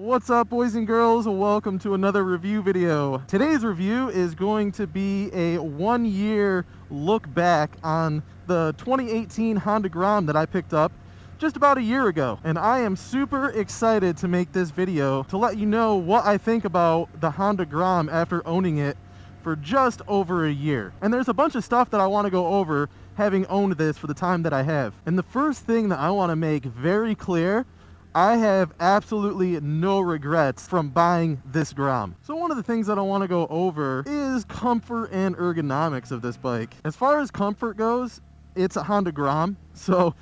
What's up, boys and girls? Welcome to another review video. Today's review is going to be a 1-year look back on the 2018 Honda Grom that I picked up just about a year ago. And I am super excited to make this video to let you know what I think about the Honda Grom after owning it for just over a year. And there's a bunch of stuff that I want to go over having owned this for the time that I have. And the first thing that I want to make very clear, I have absolutely no regrets from buying this Grom. So one of the things that I want to go over is comfort and ergonomics of this bike. As far as comfort goes, it's a Honda Grom, so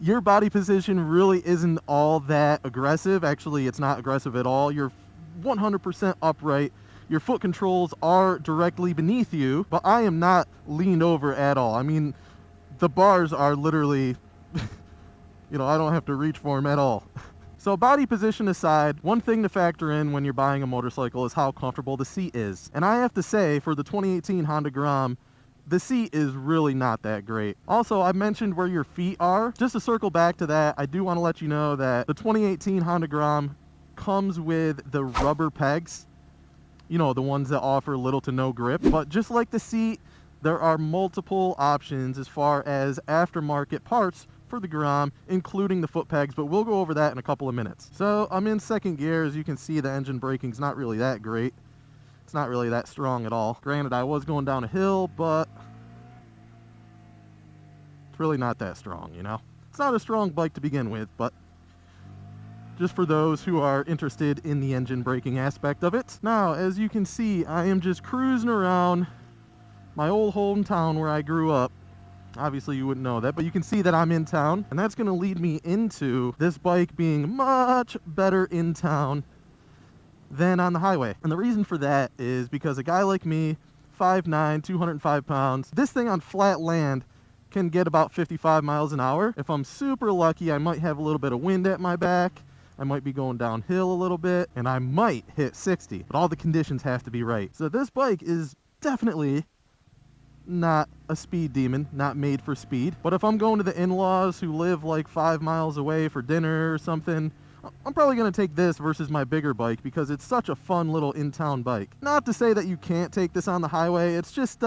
your body position really isn't all that aggressive. Actually, it's not aggressive at all. You're 100% upright. Your foot controls are directly beneath you, but I am not leaned over at all. I mean, the bars are literally, I don't have to reach for them at all. So body position aside, one thing to factor in when you're buying a motorcycle is how comfortable the seat is. And I have to say, for the 2018 Honda Grom, the seat is really not that great. Also, I mentioned where your feet are. Just to circle back to that, I do want to let you know that the 2018 Honda Grom comes with the rubber pegs. The ones that offer little to no grip. But just like the seat, there are multiple options as far as aftermarket parts for the Grom, including the foot pegs, but we'll go over that in a couple of minutes. So I'm in second gear. As you can see, the engine braking's not really that great. It's not really that strong at all. Granted, I was going down a hill, but it's really not that strong, It's not a strong bike to begin with, but just for those who are interested in the engine braking aspect of it. Now, as you can see, I am just cruising around my old hometown where I grew up. Obviously you wouldn't know that, but you can see that I'm in town, and that's going to lead me into this bike being much better in town than on the highway. And the reason for that is because a guy like me, 5'9", 205 pounds, this thing on flat land can get about 55 miles an hour. If I'm super lucky, I might have a little bit of wind at my back. I might be going downhill a little bit, and I might hit 60, but all the conditions have to be right. So this bike is definitely not a speed demon, not made for speed. But if I'm going to the in-laws who live like 5 miles away for dinner or something, I'm probably going to take this versus my bigger bike because it's such a fun little in-town bike. Not to say that you can't take this on the highway, it's just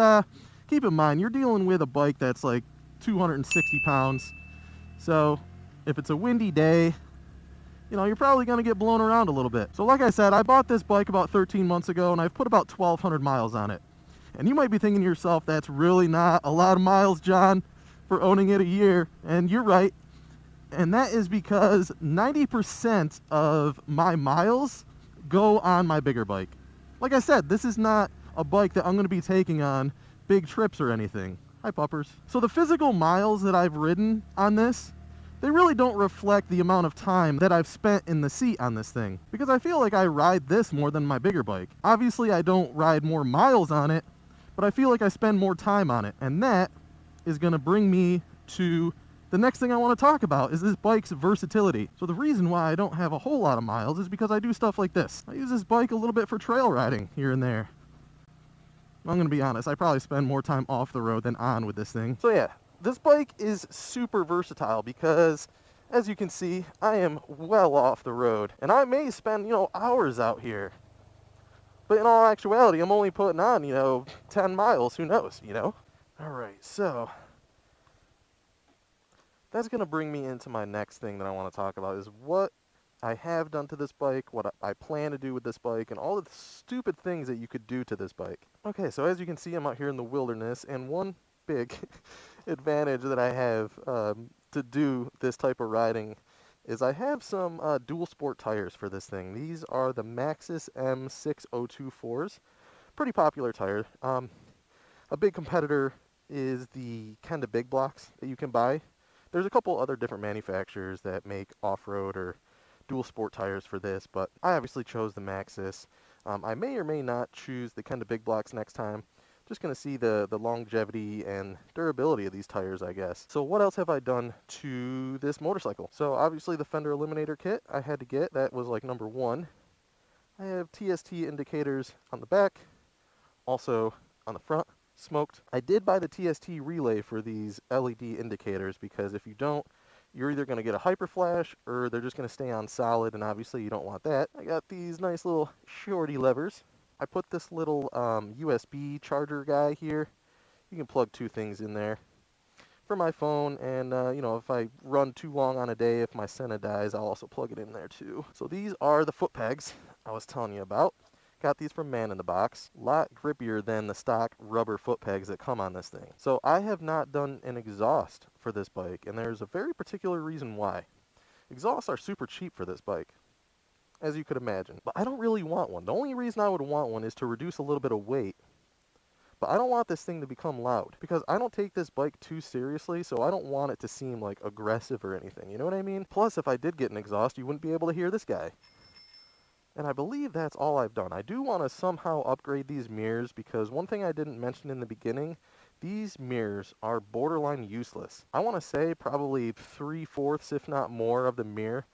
keep in mind you're dealing with a bike that's like 260 pounds. So if it's a windy day, you're probably going to get blown around a little bit. So like I said, I bought this bike about 13 months ago and I've put about 1,200 miles on it. And you might be thinking to yourself, that's really not a lot of miles, John, for owning it a year. And you're right. And that is because 90% of my miles go on my bigger bike. Like I said, this is not a bike that I'm going to be taking on big trips or anything. Hi, puppers. So the physical miles that I've ridden on this, they really don't reflect the amount of time that I've spent in the seat on this thing. Because I feel like I ride this more than my bigger bike. Obviously, I don't ride more miles on it, but I feel like I spend more time on it. And that is going to bring me to the next thing I want to talk about, is this bike's versatility. So the reason why I don't have a whole lot of miles is because I do stuff like this. I use this bike a little bit for trail riding here and there. I'm going to be honest, I probably spend more time off the road than on with this thing. So yeah, this bike is super versatile because, as you can see, I am well off the road. And I may spend, hours out here. But in all actuality, I'm only putting on, 10 miles. Who knows, All right, so that's going to bring me into my next thing that I want to talk about, is what I have done to this bike, what I plan to do with this bike, and all of the stupid things that you could do to this bike. Okay, so as you can see, I'm out here in the wilderness, and one big advantage that I have to do this type of riding is I have some dual sport tires for this thing. These are the Maxxis M6024s. Pretty popular tire. A big competitor is the Kenda Big Blocks that you can buy. There's a couple other different manufacturers that make off-road or dual sport tires for this, but I obviously chose the Maxxis. I may or may not choose the Kenda Big Blocks next time. Just going to see the longevity and durability of these tires, I guess. So what else have I done to this motorcycle? So obviously the fender eliminator kit I had to get. That was like number one. I have TST indicators on the back, also on the front, smoked. I did buy the TST relay for these LED indicators because if you don't, you're either going to get a hyper flash or they're just going to stay on solid, and obviously you don't want that. I got these nice little shorty levers. I put this little USB charger guy here. You can plug 2 things in there for my phone, and you know, if I run too long on a day, if my Senna dies, I'll also plug it in there too. So these are the foot pegs I was telling you about. Got these from Man in the Box. A lot grippier than the stock rubber foot pegs that come on this thing. So I have not done an exhaust for this bike, and there's a very particular reason why. Exhausts are super cheap for this bike, as you could imagine, but I don't really want one. The only reason I would want one is to reduce a little bit of weight. But I don't want this thing to become loud, because I don't take this bike too seriously, so I don't want it to seem like aggressive or anything, you know what I mean? Plus, if I did get an exhaust, you wouldn't be able to hear this guy. And I believe that's all I've done. I do want to somehow upgrade these mirrors, because one thing I didn't mention in the beginning, these mirrors are borderline useless. I want to say probably 3/4, if not more, of the mirror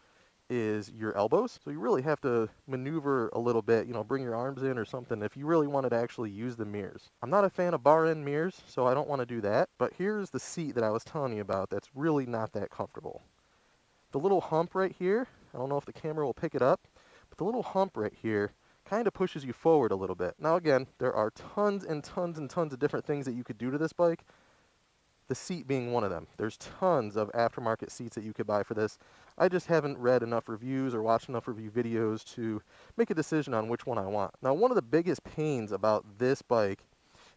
is your elbows. So you really have to maneuver a little bit, you know, bring your arms in or something if you really wanted to actually use the mirrors. I'm not a fan of bar end mirrors, so I don't want to do that. But here's the seat that I was telling you about that's really not that comfortable. The little hump right here, I don't know if the camera will pick it up, but the little hump right here kind of pushes you forward a little bit. Now again, there are tons and tons and tons of different things that you could do to this bike, the seat being one of them. There's tons of aftermarket seats that you could buy for this. I just haven't read enough reviews or watched enough review videos to make a decision on which one I want. Now, one of the biggest pains about this bike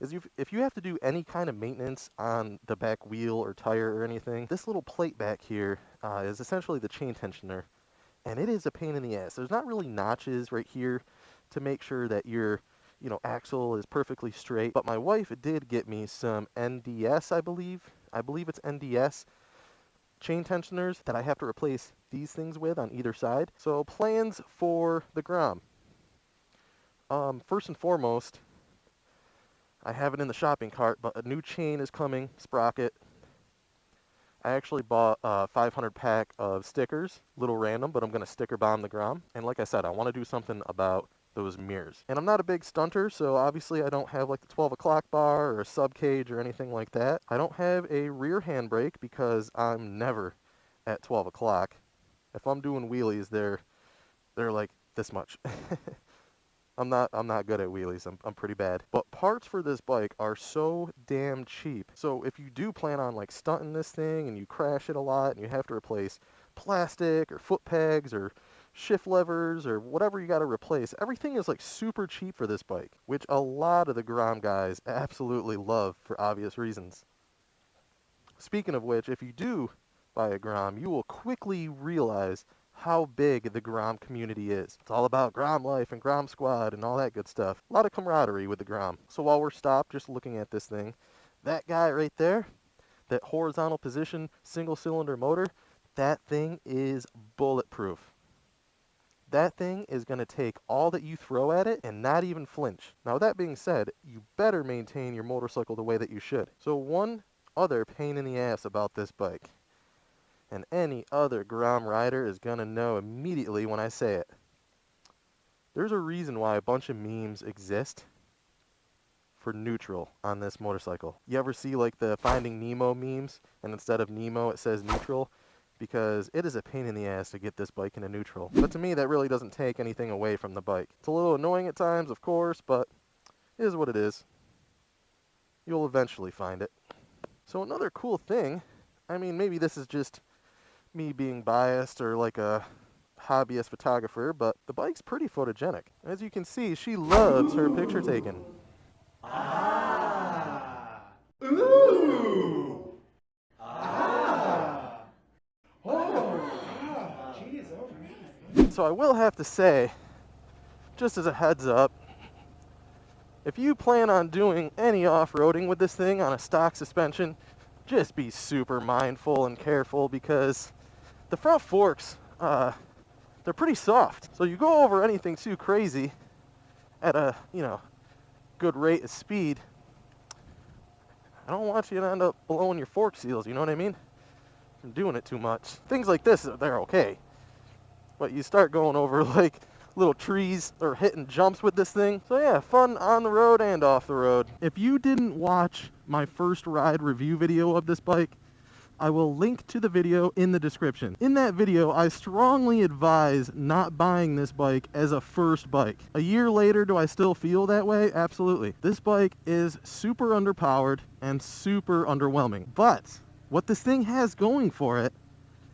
is if you have to do any kind of maintenance on the back wheel or tire or anything, this little plate back here is essentially the chain tensioner, and it is a pain in the ass. There's not really notches right here to make sure that your axle is perfectly straight, but my wife did get me some NDS, I believe it's NDS chain tensioners that I have to replace these things with on either side. So plans for the Grom. First and foremost, I have it in the shopping cart, but a new chain is coming, sprocket. I actually bought a 500 pack of stickers, little random, but I'm going to sticker bomb the Grom. And like I said, I want to do something about those mirrors. And I'm not a big stunter, so obviously I don't have like the 12 o'clock bar or a sub cage or anything like that. I don't have a rear handbrake because I'm never at 12 o'clock. If I'm doing wheelies, they're like this much. I'm not good at wheelies. I'm pretty bad. But parts for this bike are so damn cheap. So if you do plan on like stunting this thing and you crash it a lot and you have to replace plastic or foot pegs or shift levers or whatever you got to replace, everything is like super cheap for this bike, which a lot of the Grom guys absolutely love for obvious reasons. Speaking of which, if you do buy a Grom, you will quickly realize how big the Grom community is. It's all about Grom life and Grom squad and all that good stuff. A lot of camaraderie with the Grom. So while we're stopped just looking at this thing, that guy right there, that horizontal position single cylinder motor, that thing is bulletproof. That thing is going to take all that you throw at it and not even flinch. Now, with that being said, you better maintain your motorcycle the way that you should. So one other pain in the ass about this bike, and any other Grom rider is going to know immediately when I say it. There's a reason why a bunch of memes exist for neutral on this motorcycle. You ever see like the Finding Nemo memes, and instead of Nemo it says neutral? Because it is a pain in the ass to get this bike into neutral. But to me, that really doesn't take anything away from the bike. It's a little annoying at times, of course, but it is what it is. You'll eventually find it. So another cool thing, I mean, maybe this is just me being biased or like a hobbyist photographer, but the bike's pretty photogenic. As you can see, she loves her picture taken. Ah! Ooh! Ah! Oh! Jeez, oh. So I will have to say, just as a heads up, if you plan on doing any off-roading with this thing on a stock suspension, just be super mindful and careful, because the front forks, they're pretty soft. So you go over anything too crazy at a, good rate of speed, I don't want you to end up blowing your fork seals, you know what I mean? From doing it too much. Things like this, they're okay. But you start going over like little trees or hitting jumps with this thing. So yeah, fun on the road and off the road. If you didn't watch my first ride review video of this bike, I will link to the video in the description. In that video, I strongly advise not buying this bike as a first bike. A year later, do I still feel that way? Absolutely. This bike is super underpowered and super underwhelming. But what this thing has going for it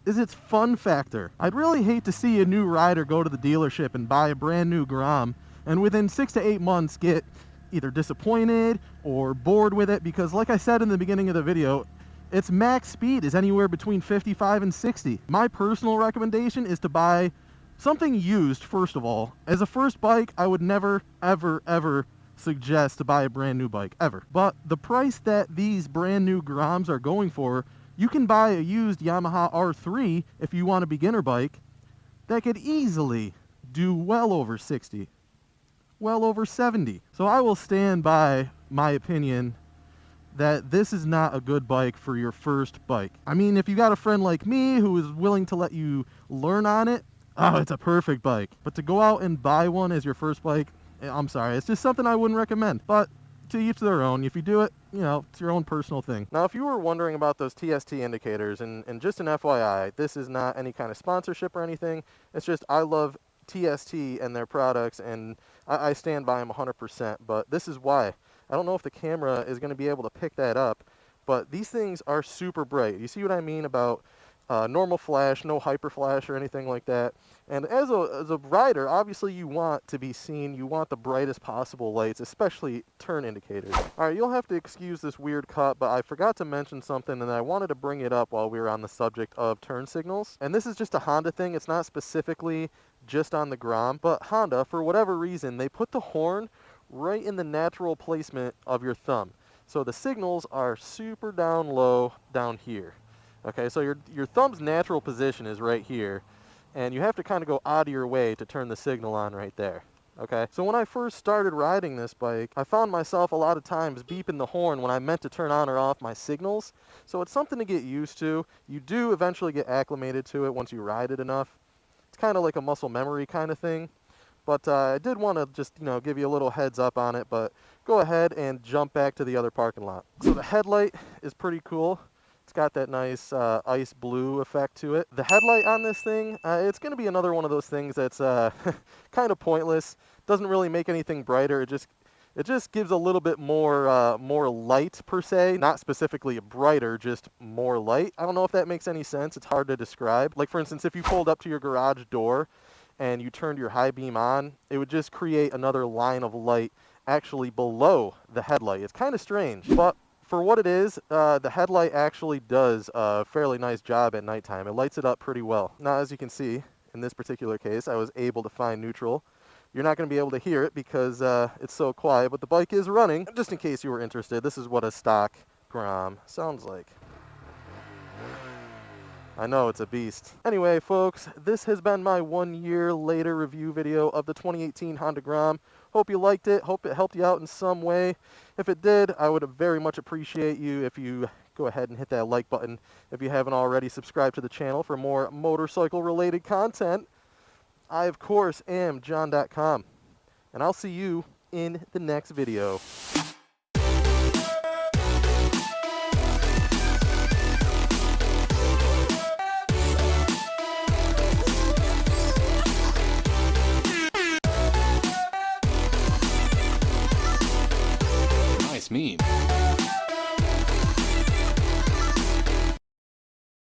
is its fun factor. I'd really hate to see a new rider go to the dealership and buy a brand new Grom and within 6 to 8 months get either disappointed or bored with it, because like I said in the beginning of the video, its max speed is anywhere between 55 and 60. My personal recommendation is to buy something used, first of all. As a first bike, I would never, ever, ever suggest to buy a brand new bike, ever. But the price that these brand new Groms are going for, you can buy a used Yamaha R3 if you want a beginner bike that could easily do well over 60, well over 70. So I will stand by my opinion that this is not a good bike for your first bike. I mean, if you got a friend like me who is willing to let you learn on it, oh, it's a perfect bike. But to go out and buy one as your first bike, I'm sorry, it's just something I wouldn't recommend. But to each their own. If you do it, you know, it's your own personal thing. Now, if you were wondering about those TST indicators, and just an FYI, this is not any kind of sponsorship or anything. It's just I love TST and their products, and I stand by them 100%. But this is why. I don't know if the camera is going to be able to pick that up, but these things are super bright. You see what I mean about normal flash, no hyper flash or anything like that. And as a rider, obviously you want to be seen. You want the brightest possible lights, especially turn indicators. All right, you'll have to excuse this weird cut, but I forgot to mention something, and I wanted to bring it up while we were on the subject of turn signals. And this is just a Honda thing. It's not specifically just on the Grom, but Honda, for whatever reason, they put the horn right in the natural placement of your thumb. So the signals are super down low down here. Okay, so your thumb's natural position is right here, and you have to kind of go out of your way to turn the signal on right there. Okay, so when I first started riding this bike, I found myself a lot of times beeping the horn when I meant to turn on or off my signals. So it's something to get used to. You do eventually get acclimated to it once you ride it enough. It's kind of like a muscle memory kind of thing. But I did want to just, give you a little heads up on it, but go ahead and jump back to the other parking lot. So the headlight is pretty cool. It's got that nice ice blue effect to it. The headlight on this thing, it's going to be another one of those things that's kind of pointless. Doesn't really make anything brighter. It just gives a little bit more light per se. Not specifically brighter, just more light. I don't know if that makes any sense. It's hard to describe. Like for instance, if you pulled up to your garage door and you turned your high beam on, it would just create another line of light actually below the headlight. It's kind of strange, but for what it is, the headlight actually does a fairly nice job at nighttime. It lights it up pretty well. Now, as you can see, in this particular case, I was able to find neutral. You're not going to be able to hear it because it's so quiet, but the bike is running. Just in case you were interested, this is what a stock Grom sounds like. I know, it's a beast. Anyway, folks, this has been my 1 year later review video of the 2018 Honda Grom. Hope you liked it. Hope it helped you out in some way. If it did, I would very much appreciate you if you go ahead and hit that like button. If you haven't already, subscribe to the channel for more motorcycle-related content. I, of course, am John.com, and I'll see you in the next video.